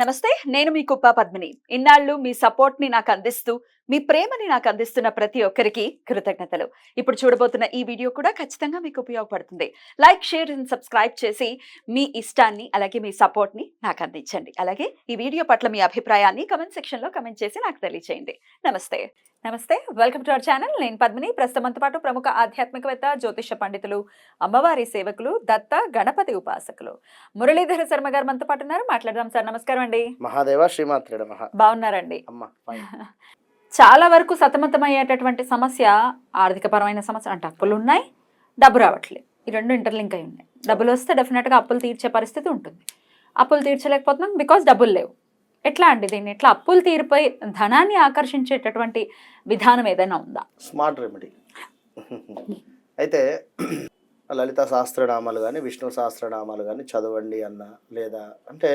నమస్తే, నేను మీ కుప్ప పద్మిని. ఇన్నాళ్ళు మీ సపోర్ట్‌ని నాకందిస్తూ, మీ ప్రేమని నాకందిస్తున్న ప్రతి ఒక్కరికి కృతజ్ఞతలు. ఇప్పుడు చూడబోతున్న ఈ వీడియో కూడా ఖచ్చితంగా మీకు ఉపయోగపడుతుంది. లైక్, షేర్ అండ్ సబ్స్క్రైబ్ చేసి మీ ఇష్టాన్ని, అలాగే మీ సపోర్ట్‌ని నాకందించండి. అలాగే ఈ వీడియో పట్ల మీ అభిప్రాయాన్ని కామెంట్ సెక్షన్‌లో కామెంట్ చేసి నాకు తెలియజేయండి. నమస్తే. నమస్తే. Welcome to our channel. నేను పద్మిని. ప్రస్తుతం మనతో పాటు ప్రముఖ ఆధ్యాత్మికవేత్త, జ్యోతిష పండితులు, అమ్మవారి సేవకులు, దత్త గణపతి ఉపాసకులు మురళీధర శర్మ గారు మనతో పాటు ఉన్నారు. మాట్లాడదాం సార్. నమస్కారం అండి. మహాదేవ శ్రీమాత్రేడ మహా. బాగున్నారండి? అమ్మ ఫైన్. చాలా వరకు సతమతమయ్యేటటువంటి సమస్య ఆర్థికపరమైన సమస్య. అంటే అప్పులు ఉన్నాయి, డబ్బు రావట్లేదు. ఈ రెండు ఇంటర్లింక్ అయి ఉన్నాయి. డబ్బులు వస్తే డెఫినెట్గా అప్పులు తీర్చే పరిస్థితి ఉంటుంది. అప్పులు తీర్చలేకపోతున్నాం బికాస్ డబ్బులు లేవు. ఎట్లా అండి దీన్ని? ఎట్లా అప్పులు తీరిపోయి ధనాన్ని ఆకర్షించేటటువంటి విధానం ఏదైనా ఉందా? Smart remedy. అయితే లలిత సహస్రనామాలు కానీ విష్ణు సహస్రనామాలు కానీ చదవండి అన్న, లేదా అంటే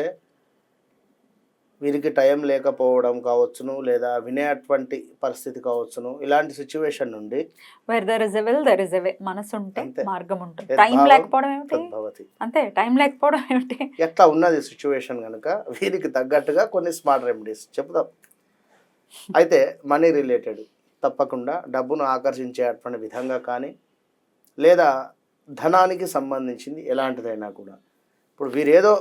వీరికి టైం లేకపోవడం కావచ్చును, లేదా వినేటువంటి పరిస్థితి కావచ్చును, ఇలాంటి సిచ్యువేషన్ నుండి where there is a will there is a way. మనసు ఉంటే అంతే. మార్గం ఉంటుంది. యద్భావం టైం లేకపోవడం ఏమిటి? తద్భవతి. అంతే, టైం లేకపోవడం ఏమిటి? ఎట్లా ఉన్నది సిచ్యువేషన్ కనుక వీరికి తగ్గట్టుగా కొన్ని స్మార్ట్ రెమెడీస్ చెప్తాం. అయితే మనీ రిలేటెడ్ తప్పకుండా డబ్బును ఆకర్షించేటువంటి విధంగా కానీ, లేదా ధనానికి సంబంధించింది ఎలాంటిదైనా కూడా. ఇప్పుడు వీరేదో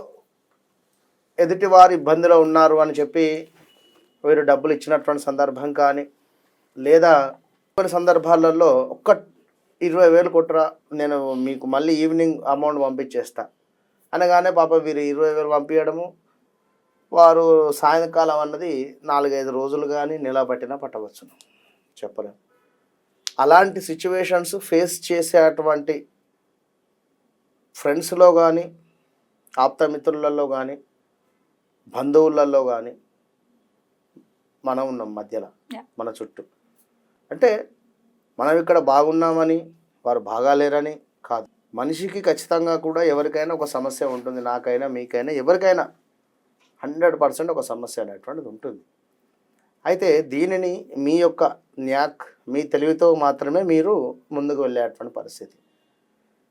ఎదుటివారు ఇబ్బందిలో ఉన్నారు అని చెప్పి వీరు డబ్బులు ఇచ్చినటువంటి సందర్భం కానీ, లేదా కొన్ని సందర్భాలలో ఒక్క 20,000 కొట్టురా, నేను మీకు మళ్ళీ ఈవినింగ్ అమౌంట్ పంపించేస్తా అనగానే పాప వీరు 20,000 పంపించడము, వారు సాయంకాలం అన్నది 4-5 రోజులు కానీ నెల పట్టినా పట్టవచ్చును, చెప్పలేము. అలాంటి సిచ్యువేషన్స్ ఫేస్ చేసేటువంటి ఫ్రెండ్స్లో కానీ, ఆప్తమిత్రులలో కానీ, బంధువులలో కానీ మనం ఉన్నాం మధ్యలో, మన చుట్టూ. అంటే మనం ఇక్కడ బాగున్నామని వారు బాగాలేరని కాదు. మనిషికి ఖచ్చితంగా కూడా ఎవరికైనా ఒక సమస్య ఉంటుంది. నాకైనా మీకైనా ఎవరికైనా 100% ఒక సమస్య అనేటువంటిది ఉంటుంది. అయితే దీనిని మీ యొక్క న్యాక్, మీ తెలివితో మాత్రమే మీరు ముందుకు వెళ్ళేటువంటి పరిస్థితి.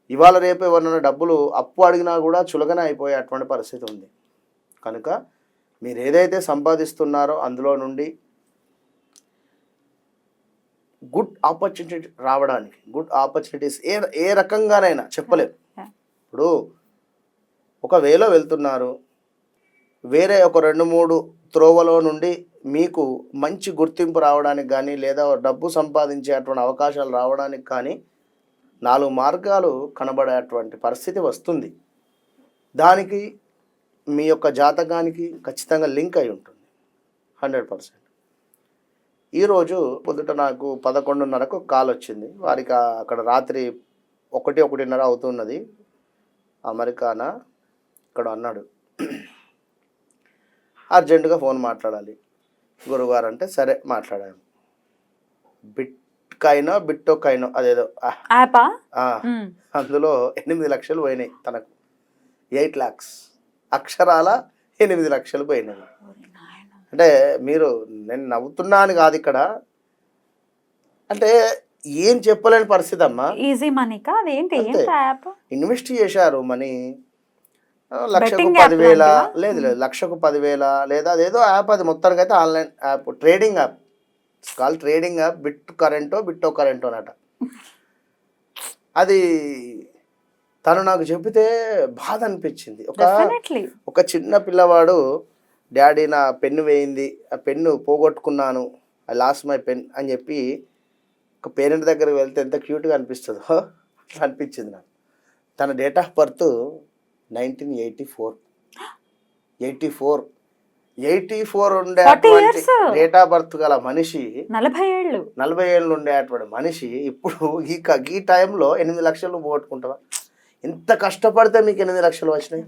ఇవాళ రేపు ఎవరైనా డబ్బులు అప్పు అడిగినా కూడా చులకన అయిపోయేటువంటి పరిస్థితి ఉంది. కనుక మీరు ఏదైతే సంపాదిస్తున్నారో అందులో నుండి గుడ్ ఆపర్చునిటీ రావడానికి, గుడ్ ఆపర్చునిటీస్ ఏ రకంగానైనా చెప్పలేము. ఇప్పుడు 1,000 వెళ్తున్నారు, వేరే ఒక 2-3 త్రోవలో నుండి మీకు మంచి గుర్తింపు రావడానికి కానీ, లేదా డబ్బు సంపాదించేటువంటి అవకాశాలు రావడానికి కానీ 4 మార్గాలు కనబడేటువంటి పరిస్థితి వస్తుంది. దానికి మీ యొక్క జాతకానికి ఖచ్చితంగా లింక్ అయి ఉంటుంది 100%. ఈరోజు పొద్దుట నాకు 11:30కు కాల్ వచ్చింది. వారికి అక్కడ రాత్రి 1-1:30 అవుతున్నది. అమెరికానా ఇక్కడ అన్నాడు, అర్జెంటుగా ఫోన్ మాట్లాడాలి గురుగారు అంటే సరే మాట్లాడాము. బిట్టోకైనో అదేదో యాపా? అందులో 8 లక్షలు పోయినాయి. తనకు 8 lakhs అక్షరాల 8 లక్షలు పోయినాయి. అంటే మీరు, నేను నవ్వుతున్నాను కాదు ఇక్కడ, అంటే ఏం చెప్పలేని పరిస్థితి అమ్మా. ఈజీ మనీ కాదు ఏంటి? ఇన్వెస్ట్ చేశారు మనీ, 1,10,000 లేదు 1,10,000 లేదా అదేదో యాప్, అది మొత్తానికి అయితే online app, trading app, call trading app, బిట్టో కరెంటో అనట. అది తను నాకు చెబితే బాధ అనిపించింది. ఒక చిన్న పిల్లవాడు, డాడీ నా పెన్ను వేయింది, ఆ పెన్ను పోగొట్టుకున్నాను, ఐ లాస్ట్ మై పెన్ అని చెప్పి ఒక పేరెంట్ దగ్గరికి వెళ్తే ఎంత క్యూట్గా అనిపిస్తుందో అట్లా అనిపించింది నాకు. తన డేట్ ఆఫ్ బర్త్ 1984 ఉండేటువంటి డేట్ ఆఫ్ బర్త్ గల మనిషి, 40 ఏళ్ళు ఉండేటువంటి మనిషి ఇప్పుడు ఈ టైంలో 8 లక్షలు పోగొట్టుకుంటావా? ఎంత కష్టపడితే మీకు 8 లక్షలు వచ్చినాయి?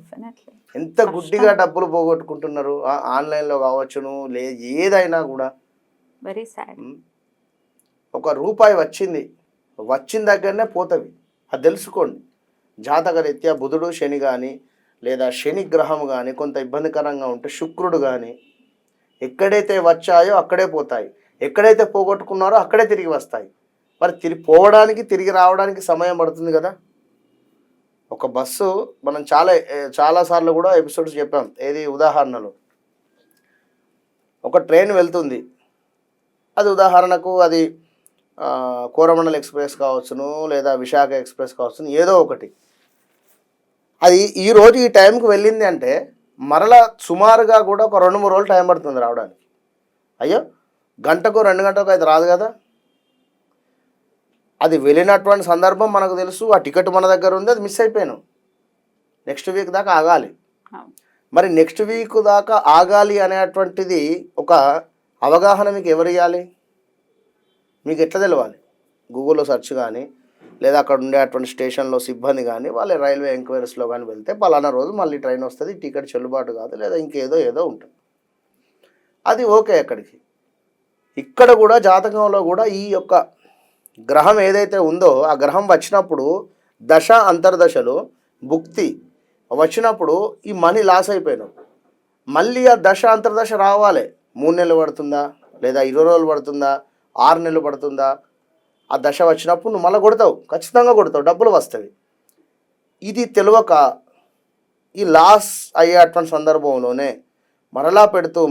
ఎంత గుడ్డిగా డబ్బులు పోగొట్టుకుంటున్నారు. ఆన్లైన్లో కావచ్చును, ఏదైనా కూడా. Very sad. ₹1 వచ్చిన దగ్గరనే పోతవి, అది తెలుసుకోండి. జాతక రీత్యా బుధుడు శని కానీ, లేదా శని గ్రహం కానీ కొంత ఇబ్బందికరంగా ఉంటే, శుక్రుడు కానీ, ఎక్కడైతే వచ్చాయో అక్కడే పోతాయి, ఎక్కడైతే పోగొట్టుకున్నారో అక్కడే తిరిగి వస్తాయి. మరి పోవడానికి తిరిగి రావడానికి సమయం పడుతుంది కదా. ఒక బస్సు, మనం చాలాసార్లు కూడా ఎపిసోడ్స్ చెప్పాం, ఏది ఉదాహరణలు, ఒక ట్రైన్ వెళ్తుంది, అది ఉదాహరణకు అది కోరమండల్ ఎక్స్ప్రెస్ కావచ్చును, లేదా విశాఖ ఎక్స్ప్రెస్ కావచ్చును, ఏదో ఒకటి. అది ఈరోజు ఈ టైంకి వెళ్ళింది అంటే మరలా సుమారుగా కూడా ఒక 2-3 రోజులు టైం పడుతుంది రావడానికి. అయ్యో, గంటకు 2 గంటలకు అయితే రాదు కదా. అది వెళ్ళినటువంటి సందర్భం మనకు తెలుసు, ఆ టికెట్ మన దగ్గర ఉంది, అది మిస్ అయిపోయాను. నెక్స్ట్ వీక్ దాకా ఆగాలి. మరి నెక్స్ట్ వీక్ దాకా ఆగాలి అనేటువంటిది ఒక అవగాహన మీకు ఎవరు ఇవ్వాలి? మీకు ఎట్లా తెలవాలి? గూగుల్లో సెర్చ్ కానీ, లేదా అక్కడ ఉండేటువంటి స్టేషన్లో సిబ్బంది కానీ, వాళ్ళ రైల్వే ఎంక్వైరీస్లో కానీ వెళ్తే పలానా రోజు మళ్ళీ ట్రైన్ వస్తుంది, టికెట్ చెల్లుబాటు కాదు, లేదా ఇంకేదో ఉంటుంది. అది ఓకే. అక్కడికి ఇక్కడ కూడా జాతకంలో కూడా ఈ యొక్క గ్రహం ఏదైతే ఉందో ఆ గ్రహం వచ్చినప్పుడు దశ అంతర్దశలు భుక్తి వచ్చినప్పుడు ఈ మనీ లాస్ అయిపోయినావు. మళ్ళీ ఆ దశ అంతర్దశ రావాలి. 3 నెలలు పడుతుందా, లేదా 20 రోజులు పడుతుందా, 6 నెలలు పడుతుందా? ఆ దశ వచ్చినప్పుడు నువ్వు మళ్ళీ కొడతావు, ఖచ్చితంగా కొడతావు, డబ్బులు వస్తాయి. ఇది తెలియక ఈ లాస్ అయ్యేటువంటి సందర్భంలోనే మరలా పెడుతూ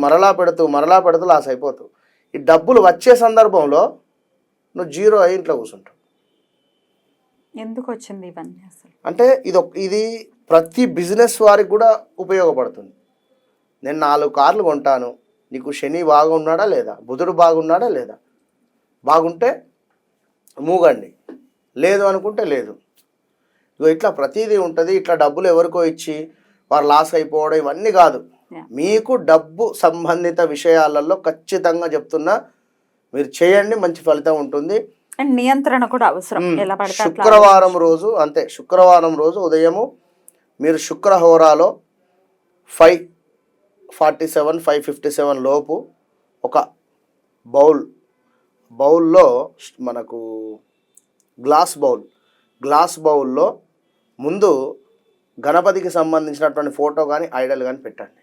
లాస్ అయిపోతావు. ఈ డబ్బులు వచ్చే సందర్భంలో నువ్వు జీరో అయ్యి ఇంట్లో కూర్చుంటావు. ఎందుకు వచ్చింది ఇవన్నీ అసలు అంటే ఇది ప్రతి బిజినెస్ వారికి కూడా ఉపయోగపడుతుంది. నేను 4 కార్లు కొంటాను, నీకు శని బాగున్నాడా లేదా, బుధుడు బాగున్నాడా లేదా, బాగుంటే మూగండి, లేదు అనుకుంటే లేదు. ఇట్లా ప్రతిదీ ఉంటుంది. ఇట్లా డబ్బులు ఎవరికో ఇచ్చి వారు లాస్ అయిపోవడం ఇవన్నీ కాదు. మీకు డబ్బు సంబంధిత విషయాలలో ఖచ్చితంగా చెప్తున్నా, మీరు చేయండి, మంచి ఫలితం ఉంటుంది. అండ్ నియంత్రణ కూడా అవసరం. శుక్రవారం రోజు అంతే, శుక్రవారం రోజు ఉదయము మీరు శుక్రహోరాలో 5:47, 5:57 లోపు ఒక బౌల్లో మనకు గ్లాస్ బౌల్లో ముందు గణపతికి సంబంధించినటువంటి ఫోటో కానీ ఐడల్ కానీ పెట్టండి.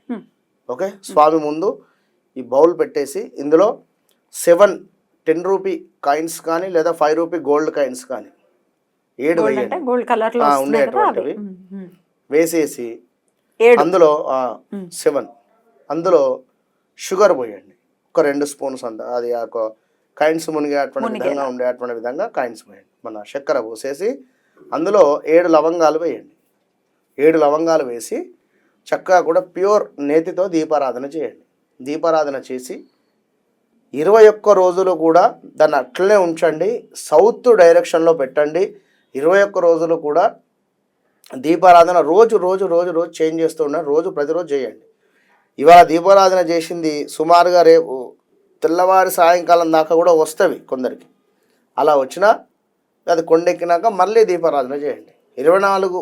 ఓకే, స్వామి ముందు ఈ బౌల్ పెట్టేసి ఇందులో 7 10 రూపీ కాయిన్స్ కానీ, లేదా 5 రూపీ గోల్డ్ కాయిన్స్ కానీ 7 ఉండేటువంటివి వేసేసి అందులో 7 అందులో షుగర్ పోయండి. ఒక 2 స్పూన్స్ అంత, అది కాయిన్స్ మునిగేటువంటి విధంగా ఉండేటువంటి విధంగా కాయిన్స్ పోయండి. మన చక్కెర పోసేసి అందులో 7 లవంగాలు వేయండి. 7 లవంగాలు వేసి చక్కగా కూడా ప్యూర్ నేతితో దీపారాధన చేయండి. దీపారాధన చేసి 21 రోజులు కూడా దాన్ని అట్లనే ఉంచండి. సౌత్ డైరెక్షన్లో పెట్టండి. 21 రోజులు కూడా దీపారాధన రోజు చేంజ్ చేస్తూ ఉండండి. ప్రతిరోజు చేయండి. ఇవాళ దీపారాధన చేసింది సుమారుగా రేపు తెల్లవారి సాయంకాలం దాకా కూడా వస్తుంది కొందరికి. అలా వచ్చినా అది కొండెక్కినాక మళ్ళీ దీపారాధన చేయండి. 24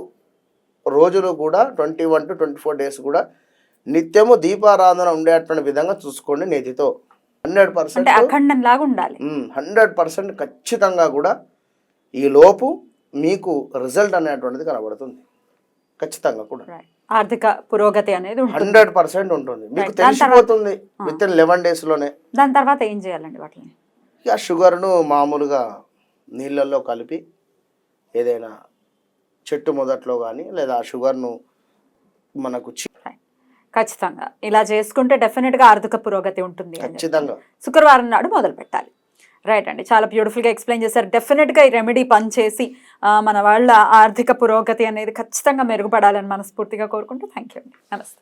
రోజులు కూడా 21 to 24 డేస్ కూడా నిత్యము దీపారాధన ఉండేటువంటి విధంగా చూసుకోండి. నేతితో 100% ఉండాలి. 100% ఖచ్చితంగా కూడా ఈ లోపు మీకు రిజల్ట్ అనేటువంటిది కనబడుతుంది. ఖచ్చితంగా కూడా ఆర్థిక పురోగతి అనేది 100% ఉంటుంది. మీకు తెలిసిపోతుంది విత్ ఇన్ 11 డేస్లోనే. దాని తర్వాత ఏం చేయాలండి వాటిని? ఇక షుగర్ను మామూలుగా నీళ్ళల్లో కలిపి ఏదైనా చెట్టు మొదట్లో కానీ, లేదా ఆ షుగర్ను మనకు ఖచ్చితంగా ఇలా చేసుకుంటే డెఫినెట్గా ఆర్థిక పురోగతి ఉంటుంది. ఖచ్చితంగా శుక్రవారం నాడు మొదలు పెట్టాలి. రైట్ అండి, చాలా బ్యూటిఫుల్గా ఎక్స్ప్లెయిన్ చేశారు. డెఫినెట్గా ఈ రెమెడీ పనిచేసి మన వాళ్ళ ఆర్థిక పురోగతి అనేది ఖచ్చితంగా మెరుగుపడాలని మనస్ఫూర్తిగా కోరుకుంటూ థ్యాంక్ యూ అండి. నమస్తే.